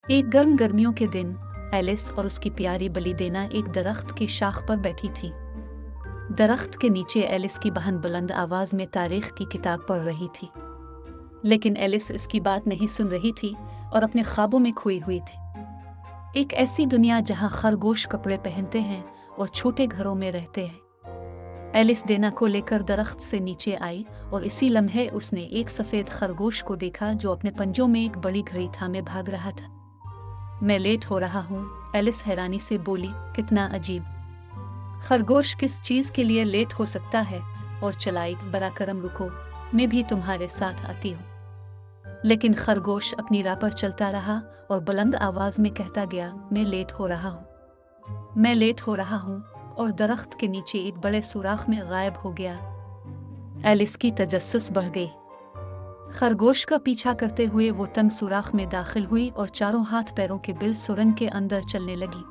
एक गर्म गर्मियों के दिन एलिस और उसकी प्यारी बलिदेना एक दरख्त की शाख पर बैठी थी। दरख्त के नीचे एलिस की बहन बुलंद आवाज में तारीख की किताब पढ़ रही थी, लेकिन एलिस इसकी बात नहीं सुन रही थी और अपने ख्वाबों में खोई हुई थी। एक ऐसी दुनिया जहां खरगोश कपड़े पहनते हैं और छोटे घरों में रहते हैं। एलिस देना को लेकर दरख्त से नीचे आई और इसी लम्हे उसने एक सफ़ेद खरगोश को देखा जो अपने पंजों में एक बड़ी घड़ी थामे भाग रहा था। मैं लेट हो रहा हूँ, एलिस हैरानी से बोली। कितना अजीब, खरगोश किस चीज़ के लिए लेट हो सकता है? और चलाई, बड़ा करम, रुको, मैं भी तुम्हारे साथ आती हूँ। लेकिन खरगोश अपनी राह पर चलता रहा और बुलंद आवाज़ में कहता गया, मैं लेट हो रहा हूँ, मैं लेट हो रहा हूँ, और दरख्त के नीचे एक बड़े सुराख में गायब हो गया। एलिस की तजस्सुस बढ़ गई। खरगोश का पीछा करते हुए वो तंग सुराख में दाखिल हुई और चारों हाथ पैरों के बिल सुरंग के अंदर चलने लगी।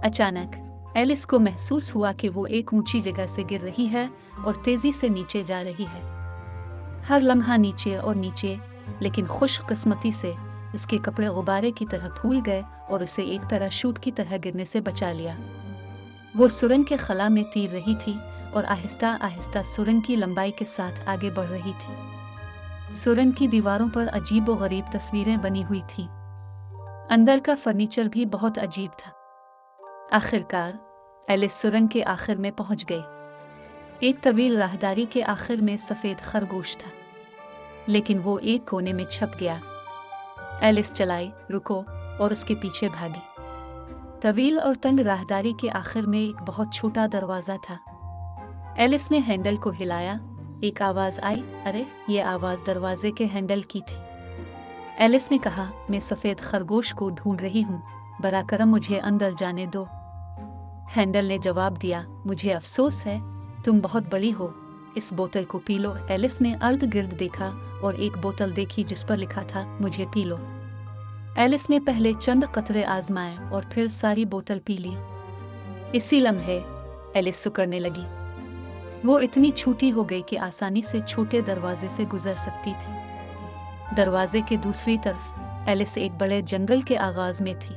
अचानक एलिस को महसूस हुआ कि वो एक ऊंची जगह से गिर रही है और तेजी से नीचे जा रही है। हर लम्हा नीचे और नीचे, लेकिन खुशकिस्मती से उसके कपड़े गुब्बारे की तरह फूल गए और उसे एक पैराशूट की तरह गिरने से बचा लिया। वो सुरंग के खला में तीर रही थी और आहिस्ता आहिस्ता सुरंग की लंबाई के साथ आगे बढ़ रही थी। सुरंग की दीवारों पर अजीब व गरीब तस्वीरें बनी हुई थीं। अंदर का फर्नीचर भी बहुत अजीब था। आखिरकार एलिस सुरंग के आखिर में पहुंच गई। एक तवील राहदारी के आखिर में सफ़ेद खरगोश था, लेकिन वो एक कोने में छप गया। एलिस चलाई, रुको, और उसके पीछे भागी। तवील और तंग राहदारी के आखिर में एक बहुत छोटा दरवाज़ा था। एलिस ने हैंडल को हिलाया। एक आवाज़ आई। अरे, ये आवाज़ दरवाजे के हैंडल की थी। एलिस ने कहा, मैं सफ़ेद खरगोश को ढूंढ रही हूँ, बरा करम मुझे अंदर जाने दो। हैंडल ने जवाब दिया, मुझे अफसोस है, तुम बहुत बड़ी हो, इस बोतल को पी लो। एलिस ने अर्द गिर्द देखा और एक बोतल देखी जिस पर लिखा था, मुझे पी लो। एलिस ने पहले चंद कतरे आजमाए और फिर सारी बोतल पी ली। इसी लम्हे एलिस सुकड़ने लगी। वो इतनी छोटी हो गई कि आसानी से छोटे दरवाजे से गुजर सकती थी। दरवाजे के दूसरी तरफ एलिस एक बड़े जंगल के आगाज में थी।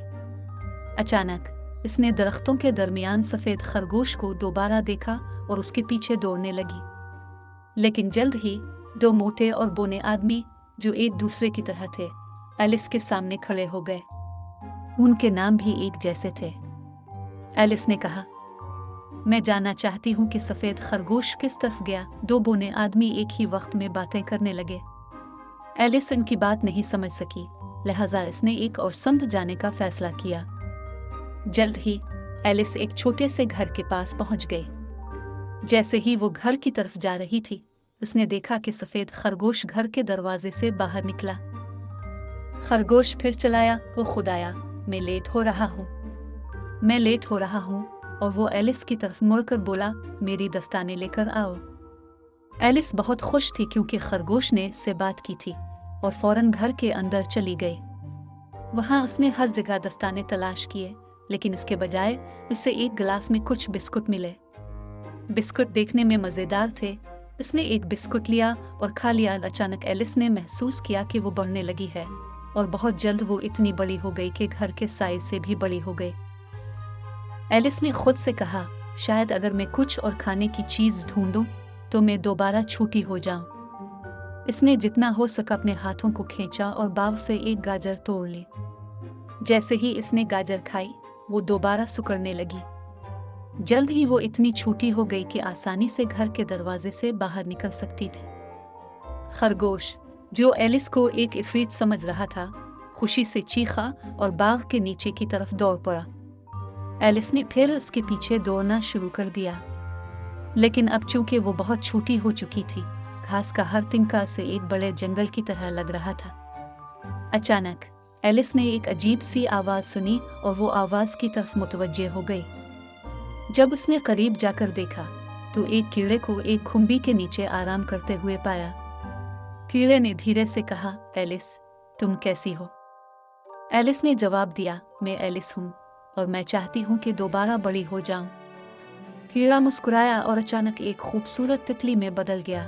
अचानक इसने दरख्तों के दरमियान सफ़ेद खरगोश को दोबारा देखा और उसके पीछे दौड़ने लगी। लेकिन जल्द ही दो मोटे और बौने आदमी जो एक दूसरे की तरह थे एलिस के सामने खड़े हो गए। उनके नाम भी एक जैसे थे। एलिस ने कहा, मैं जानना चाहती हूँ कि सफ़ेद खरगोश किस तरफ गया। दो बौने आदमी एक ही वक्त में बातें करने लगे। एलिस इनकी बात नहीं समझ सकी, लिहाजा इसने एक और समझ जाने का फैसला किया। जल्द ही एलिस एक छोटे से घर के पास पहुंच गई। जैसे ही वो घर की तरफ जा रही थी, उसने देखा कि सफ़ेद खरगोश घर के दरवाजे से बाहर निकला। खरगोश फिर चलाया, वो खुदाया, मैं लेट हो रहा हूँ, मैं लेट हो रहा हूँ। और वो एलिस की तरफ मुड़कर बोला, मेरी दस्ताने लेकर आओ। एलिस बहुत खुश थी क्योंकि खरगोश ने इससे बात की थी और फौरन घर के अंदर चली गई। वहाँ उसने हर जगह दस्ताने तलाश किए, लेकिन इसके बजाय उसे एक गिलास में कुछ बिस्कुट मिले। बिस्कुट देखने में मज़ेदार थे। उसने एक बिस्कुट लिया और खा लिया। अचानक एलिस ने महसूस किया कि वो बढ़ने लगी है और बहुत जल्द वो इतनी बड़ी हो गई कि घर के साइज से भी बड़ी हो गई। एलिस ने खुद से कहा, शायद अगर मैं कुछ और खाने की चीज़ ढूंढूं तो मैं दोबारा छोटी हो जाऊं। इसने जितना हो सका अपने हाथों को खींचा और बाग से एक गाजर तोड़ ली। जैसे ही इसने गाजर खाई, वो दोबारा सिकुड़ने लगी। जल्द ही वो इतनी छोटी हो गई कि आसानी से घर के दरवाजे से बाहर निकल सकती थी। खरगोश, जो एलिस को एक इफरीत समझ रहा था, खुशी से चीखा और बाग के नीचे की तरफ दौड़ पड़ा। एलिस ने फिर उसके पीछे दौड़ना शुरू कर दिया, लेकिन अब चूंकि वो बहुत छोटी हो चुकी थी, घास का हर तिनका से एक बड़े जंगल की तरह लग रहा था। अचानक एलिस ने एक अजीब सी आवाज़ सुनी और वो आवाज़ की तरफ मुतवज्जे हो गई। जब उसने करीब जाकर देखा तो एक कीड़े को एक खुम्बी के नीचे आराम करते हुए पाया। कीड़े ने धीरे से कहा, एलिस, तुम कैसी हो? एलिस ने जवाब दिया, मैं एलिस हूँ और मैं चाहती हूँ कि दोबारा बड़ी हो जाऊं। कीड़ा मुस्कुराया और अचानक एक खूबसूरत तितली में बदल गया।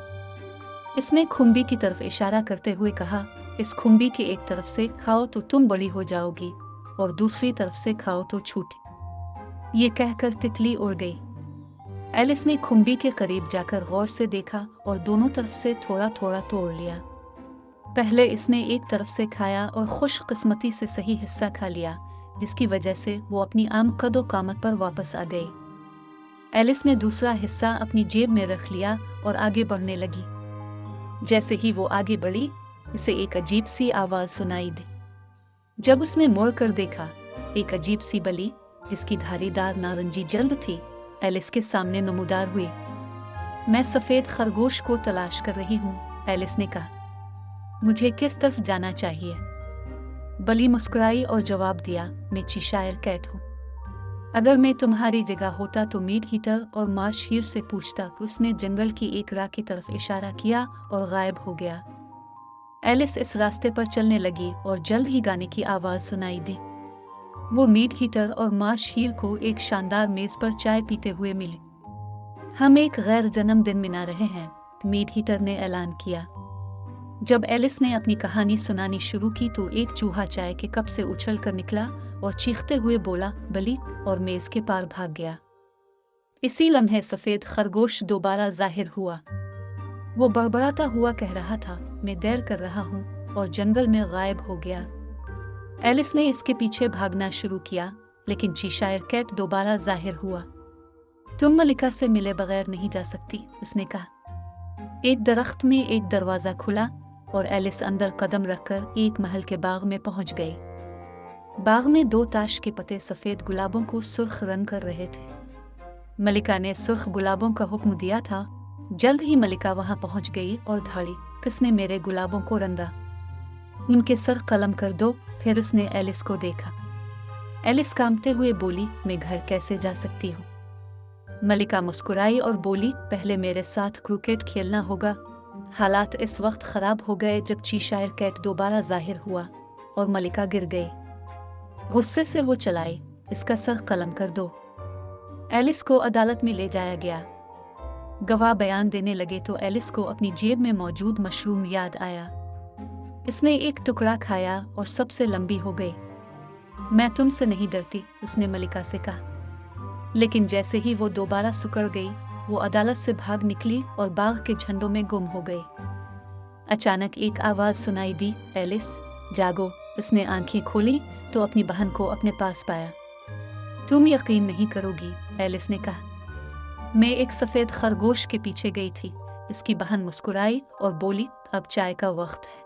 इसने खुम्बी की तरफ इशारा करते हुए कहा, इस खुम्बी की एक तरफ से खाओ तो तुम बड़ी हो जाओगी और दूसरी तरफ से खाओ तो छोटी। ये कहकर तितली उड़ गई। एलिस ने खुम्बी के करीब जाकर गौर से देखा और दोनों तरफ से थोड़ा थोड़ा तोड़ लिया। पहले इसने एक तरफ से खाया और खुशकिस्मती से सही हिस्सा खा लिया, जिसकी वजह से वो अपनी आम कदो कामत पर वापस आ गई। एलिस ने दूसरा हिस्सा अपनी जेब में रख लिया और आगे बढ़ने लगी। जैसे ही वो आगे बढ़ी, उसे एक अजीब सी आवाज़ सुनाई दी। जब उसने मुड़ कर देखा, एक अजीब सी बली जिसकी धारीदार नारंगी जल्द थी एलिस के सामने नमूदार हुई। मैं सफ़ेद खरगोश को तलाश कर रही हूँ, एलिस ने कहा। मुझे किस तरफ जाना चाहिए? बली मुस्कुराई और जवाब दिया, मैं चेशायर कैट हूँ। अगर मैं तुम्हारी जगह होता तो मीट हीटर और मार्श हीर से पूछता। उसने जंगल की एक राह की तरफ इशारा किया और गायब हो गया। एलिस इस रास्ते पर चलने लगी और जल्द ही गाने की आवाज़ सुनाई दी। वो मीट हीटर और मार्श हीर को एक शानदार मेज़ पर चाय पीते हुए मिले। हम एक गैर जन्मदिन मना रहे हैं, मीट हीटर ने ऐलान किया। जब एलिस ने अपनी कहानी सुनानी शुरू की तो एक चूहा चाय के कप से उछल कर निकला और चीखते हुए बोला बली, और मेज़ के पार भाग गया। इसी लम्हे सफ़ेद खरगोश दोबारा जाहिर हुआ। वो बड़बड़ाता हुआ कह रहा था, मैं देर कर रहा हूँ, और जंगल में गायब हो गया। एलिस ने इसके पीछे भागना शुरू किया, लेकिन चेशायर कैट दोबारा जाहिर हुआ। तुम मलिका से मिले बगैर नहीं जा सकती, उसने कहा। एक दरख्त में एक दरवाज़ा खुला और एलिस अंदर कदम रखकर एक महल के बाग में पहुंच गई। बाग में 2 ताश के पत्ते सफ़ेद गुलाबों को सुर्ख रंग कर रहे थे। मलिका ने सुर्ख गुलाबों का हुक्म दिया था। जल्द ही मलिका वहां पहुंच गई और धाड़ी, किसने मेरे गुलाबों को रंगा? उनके सर कलम कर दो। फिर उसने एलिस को देखा। एलिस कांपते हुए बोली, मैं घर कैसे जा सकती हूँ? मलिका मुस्कुराई और बोली, पहले मेरे साथ क्रिकेट खेलना होगा। हालात इस वक्त ख़राब हो गए जब चेशायर कैट दोबारा जाहिर हुआ और मलिका गिर गई। गुस्से से वो चलाई, इसका सर कलम कर दो। एलिस को अदालत में ले जाया गया। गवाह बयान देने लगे तो एलिस को अपनी जेब में मौजूद मशरूम याद आया। इसने एक टुकड़ा खाया और सबसे लंबी हो गई। मैं तुमसे नहीं डरती, उसने मलिका से कहा। लेकिन जैसे ही वो दोबारा सुकड़ गई, वो अदालत से भाग निकली और बाग के झंडों में गुम हो गई। अचानक एक आवाज़ सुनाई दी, एलिस जागो। उसने आंखें खोली तो अपनी बहन को अपने पास पाया। तुम यकीन नहीं करोगी, एलिस ने कहा। मैं एक सफ़ेद खरगोश के पीछे गई थी। इसकी बहन मुस्कुराई और बोली, अब चाय का वक्त है।